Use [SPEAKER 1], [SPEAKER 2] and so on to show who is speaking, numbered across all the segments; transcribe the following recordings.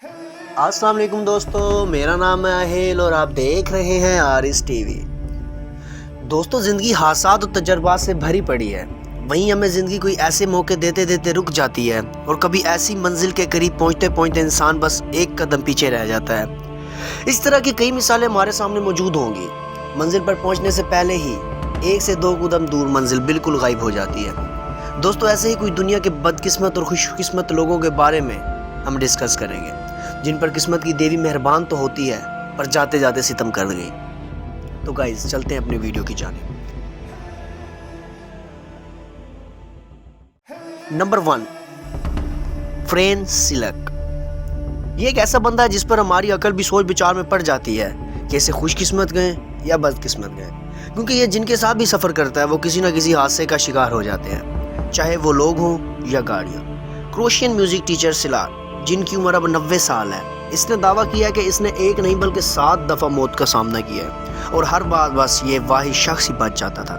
[SPEAKER 1] السلام علیکم دوستو، میرا نام ہے اہیل اور آپ دیکھ رہے ہیں آرس ٹی وی۔ دوستو، زندگی حادثات اور تجربات سے بھری پڑی ہے، وہیں ہمیں زندگی کوئی ایسے موقع دیتے دیتے رک جاتی ہے اور کبھی ایسی منزل کے قریب پہنچتے پہنچتے انسان بس ایک قدم پیچھے رہ جاتا ہے۔ اس طرح کی کئی مثالیں ہمارے سامنے موجود ہوں گی۔ منزل پر پہنچنے سے پہلے ہی 1 سے 2 قدم دور منزل بالکل غائب ہو جاتی ہے۔ دوستو، ایسے ہی کوئی دنیا کے بدقسمت اور خوش قسمت لوگوں کے بارے میں ہم ڈسکس کریں گے، جن پر قسمت کی دیوی مہربان تو ہوتی ہے پر جاتے جاتے ستم کر گئی۔ تو گائز، چلتے ہیں اپنی ویڈیو کی جانب۔ Number 1، foreign silk. یہ ایک ایسا بندہ ہے جس پر ہماری عقل بھی سوچ بچار میں پڑ جاتی ہے کہ اسے خوش قسمت گئے یا بد قسمت گئے، کیونکہ یہ جن کے ساتھ بھی سفر کرتا ہے وہ کسی نہ کسی حادثے کا شکار ہو جاتے ہیں، چاہے وہ لوگ ہوں یا گاڑیاں۔ کروشین میوزک ٹیچر سلاک، جن کی عمر اب 90 سال ہے، اس نے دعویٰ کیا ہے کہ اس نے ایک نہیں بلکہ 7 دفعہ موت کا سامنا کیا ہے اور ہر بار بس یہ واحد شخص ہی بچ جاتا تھا۔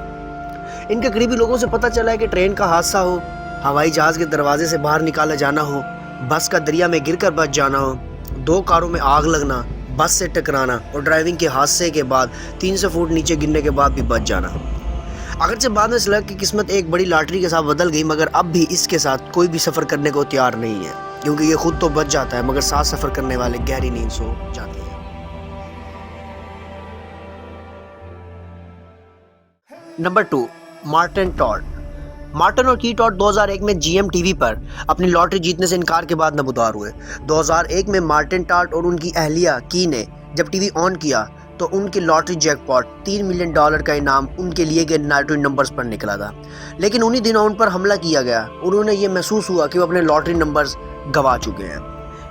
[SPEAKER 1] ان کے قریبی لوگوں سے پتہ چلا ہے کہ ٹرین کا حادثہ ہو، ہوائی جہاز کے دروازے سے باہر نکالا جانا ہو، بس کا دریا میں گر کر بچ جانا ہو، 2 کاروں میں آگ لگنا، بس سے ٹکرانا اور ڈرائیونگ کے حادثے کے بعد 300 فٹ نیچے گرنے کے بعد بھی بچ جانا۔ اگرچہ بعد میں سلک کی قسمت ایک بڑی لاٹری کے ساتھ بدل گئی، مگر اب بھی اس کے ساتھ کوئی بھی سفر کرنے کو تیار نہیں ہے، کیونکہ یہ خود تو بچ جاتا ہے مگر ساتھ سفر کرنے والے گہری نیند سو جاتے ہیں۔ Number 2، Martin Tod. مارٹن اور کی ٹاڈ 2001 میں جی ایم ٹی وی پر اپنی لاٹری جیتنے سے انکار کے بعد نمودار ہوئے۔ 2001 میں مارٹن ٹاڈ اور ان کی اہلیہ کی نے جب ٹی وی آن کیا تو ان کی لاٹری جیک پاٹ $3 ملین کا انعام ان کے لیے گئے لاٹری نمبرز پر نکلا تھا، لیکن انہی دنوں ان پر حملہ کیا گیا۔ انہوں نے یہ محسوس ہوا کہ وہ اپنے لاٹری نمبرز گوا چکے ہیں۔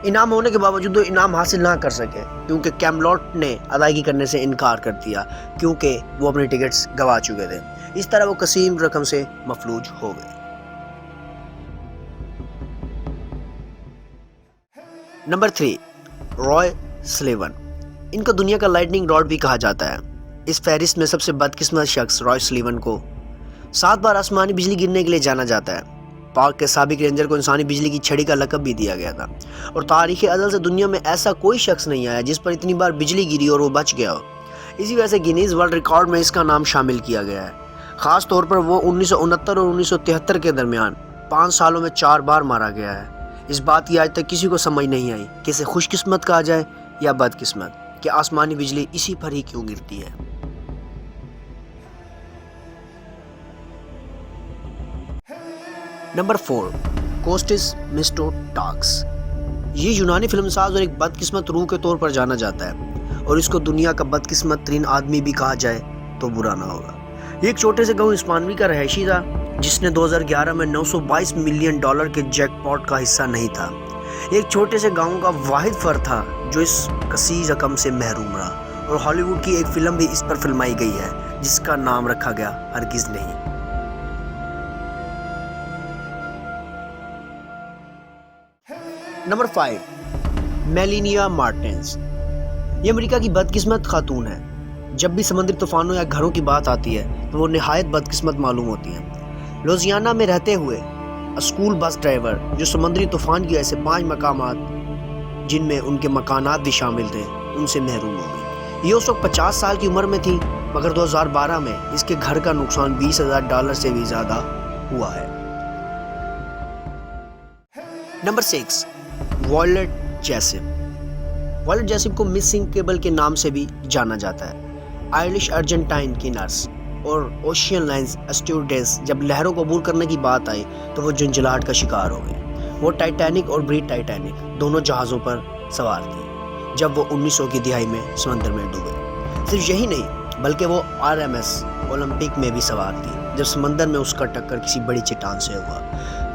[SPEAKER 1] انعام ہونے کے باوجود وہ انعام حاصل نہ کر سکے کیونکہ کیملاٹ نے ادائیگی کرنے سے انکار کر دیا، کیونکہ وہ اپنے ٹکٹس گوا چکے تھے۔ اس طرح وہ کثیر رقم سے مفلوج ہو گئے۔ نمبر 3، رائے سلیون۔ ان کو دنیا کا لائٹننگ راڈ بھی کہا جاتا ہے۔ اس فہرست میں سب سے بدقسمت شخص رائے سلیون کو 7 بار آسمانی بجلی گرنے کے لیے جانا جاتا ہے۔ پاک کے سابق رینجر کو انسانی بجلی کی چھڑی کا لقب بھی دیا گیا تھا، اور تاریخ ازل سے دنیا میں ایسا کوئی شخص نہیں آیا جس پر اتنی بار بجلی گری اور وہ بچ گیا ہو۔ اسی وجہ سے گینیز ورلڈ ریکارڈ میں اس کا نام شامل کیا گیا ہے۔ خاص طور پر وہ 1969 اور 1973 کے درمیان 5 سالوں میں 4 بار مارا گیا ہے۔ اس بات کی آج تک کسی کو سمجھ نہیں آئی کہ اسے خوش قسمت کہا جائے یا بد قسمت، کہ آسمانی بجلی اسی پر ہی کیوں گرتی ہے۔ Number 4، Kostas Mitsotakis. یہ یونانی فلم ساز اور ایک بدقسمت روح کے طور پر جانا جاتا ہے، اور اس کو دنیا کا بدقسمت ترین آدمی بھی کہا جائے تو برا نہ ہوگا۔ یہ ایک چھوٹے سے گاؤں اسپانوی کا رہائشی تھا جس نے 2011 میں $922 ملین کے جیک پاٹ کا حصہ نہیں تھا۔ یہ ایک چھوٹے سے گاؤں کا واحد فرد تھا جو اس کثیر رقم سے محروم رہا، اور ہالی ووڈ کی ایک فلم بھی اس پر فلمائی گئی ہے جس کا نام رکھا گیا ہرگز نہیں۔ Number 5، Melania Martins. یہ امریکہ کی بدقسمت خاتون ہے۔ جب بھی سمندری طوفانوں یا گھروں کی بات آتی ہے تو وہ نہایت بدقسمت معلوم ہوتی ہیں۔ لوزیانا میں رہتے ہوئے اسکول بس ڈرائیور جو سمندری طوفان کی وجہ سے 5 مقامات جن میں ان کے مکانات بھی شامل تھے ان سے محروم ہو گئی۔ یہ اس وقت 50 سال کی عمر میں تھی، مگر 2012 میں اس کے گھر کا نقصان $20,000 سے بھی زیادہ ہوا ہے۔ Number 6، Violet Jessop. Violet Jessop کو مسنگ کیبل کے نام سے بھی جانا جاتا ہے۔ آئرلش ارجنٹائن کی نرس اور اوشین لائنز اسٹیوارڈیس جب لہروں کو عبور کرنے کی بات آئی تو وہ جھنجھلاہٹ کا شکار ہو گئی۔ وہ ٹائٹینک اور بری ٹائٹینک دونوں جہازوں پر سوار تھی جب وہ 1900 کی دہائی میں سمندر میں ڈوبے۔ صرف یہی نہیں بلکہ وہ RMS اولمپک میں بھی سوار تھی جب سمندر میں اس کا ٹکر کسی بڑی چٹان سے ہوا۔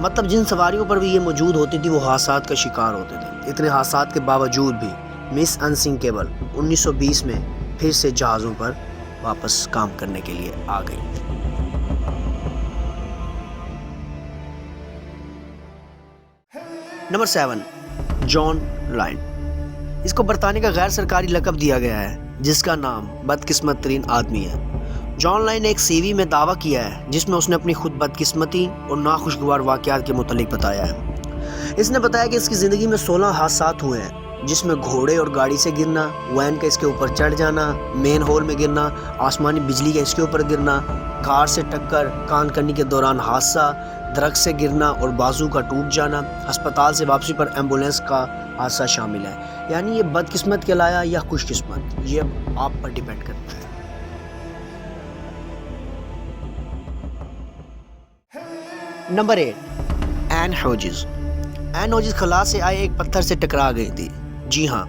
[SPEAKER 1] مطلب جن سواریوں پر بھی یہ موجود ہوتی تھی وہ حادثات کا شکار ہوتے تھے۔ اتنے حادثات کے باوجود بھی مس انسنکیبل 1920 میں پھر سے جہازوں پر واپس کام کرنے کے لیے آ گئی۔ نمبر 7، جان لائن۔ اس کو برطانیہ کا غیر سرکاری لقب دیا گیا ہے جس کا نام بدقسمت ترین آدمی ہے۔ جان لائن نے ایک سی وی میں دعویٰ کیا ہے جس میں اس نے اپنی خود بدقسمتی اور ناخوشگوار واقعات کے متعلق بتایا ہے۔ اس نے بتایا کہ اس کی زندگی میں 16 حادثات ہوئے ہیں جس میں گھوڑے اور گاڑی سے گرنا، وین کا اس کے اوپر چڑھ جانا، مین ہول میں گرنا، آسمانی بجلی کا اس کے اوپر گرنا، کار سے ٹکر، کان کنی کے دوران حادثہ، درخت سے گرنا اور بازو کا ٹوٹ جانا، ہسپتال سے واپسی پر ایمبولینس کا حادثہ شامل ہے۔ یعنی یہ بدقسمت کہلایا یا خوش قسمت، یہ آپ پر ڈیپینڈ کرتا ہے۔ Number 8، Ann Hodges. Ann Hodges خلا سے آئے ایک پتھر سے ٹکرا گئی تھی۔ جی ہاں،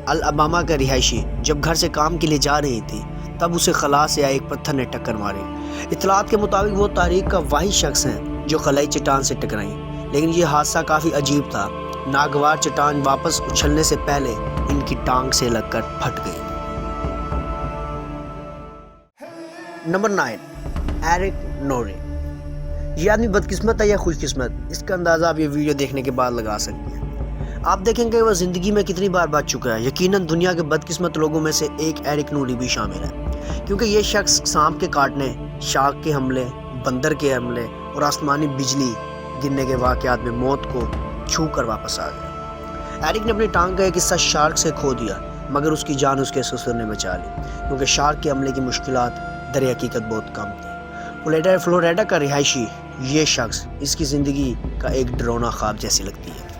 [SPEAKER 1] الاباما کا رہائشی جب گھر سے کام کے لیے جا رہی تھی تب اسے خلا سے آئے ایک پتھر نے ٹکر ماری۔ اطلاعات کے مطابق وہ تاریخ کا واحد شخص ہیں جو خلائی چٹان سے ٹکرائیں، لیکن یہ حادثہ کافی عجیب تھا۔ ناگوار چٹان واپس اچھلنے سے پہلے ان کی ٹانگ سے لگ کر پھٹ گئی۔ Number 9، Eric Norrie. یہ آدمی بدقسمت ہے یا خوش قسمت، اس کا اندازہ آپ یہ ویڈیو دیکھنے کے بعد لگا سکتے ہیں۔ آپ دیکھیں گے وہ زندگی میں کتنی بار بچ چکا ہے۔ یقیناً دنیا کے بدقسمت لوگوں میں سے ایک ایرک نوری بھی شامل ہے، کیونکہ یہ شخص سانپ کے کاٹنے، شارک کے حملے، بندر کے حملے اور آسمانی بجلی گرنے کے واقعات میں موت کو چھو کر واپس آ گیا۔ ایرک نے اپنی ٹانگ کا ایک حصہ شارک سے کھو دیا، مگر اس کی جان اس کے سسر نے بچا لی، کیونکہ شارک کے حملے کی مشکلات در حقیقت بہت کم تھیں۔ فلوریڈا کا رہائشی یہ شخص اس کی زندگی کا ایک ڈراؤنا خواب جیسی لگتی ہے۔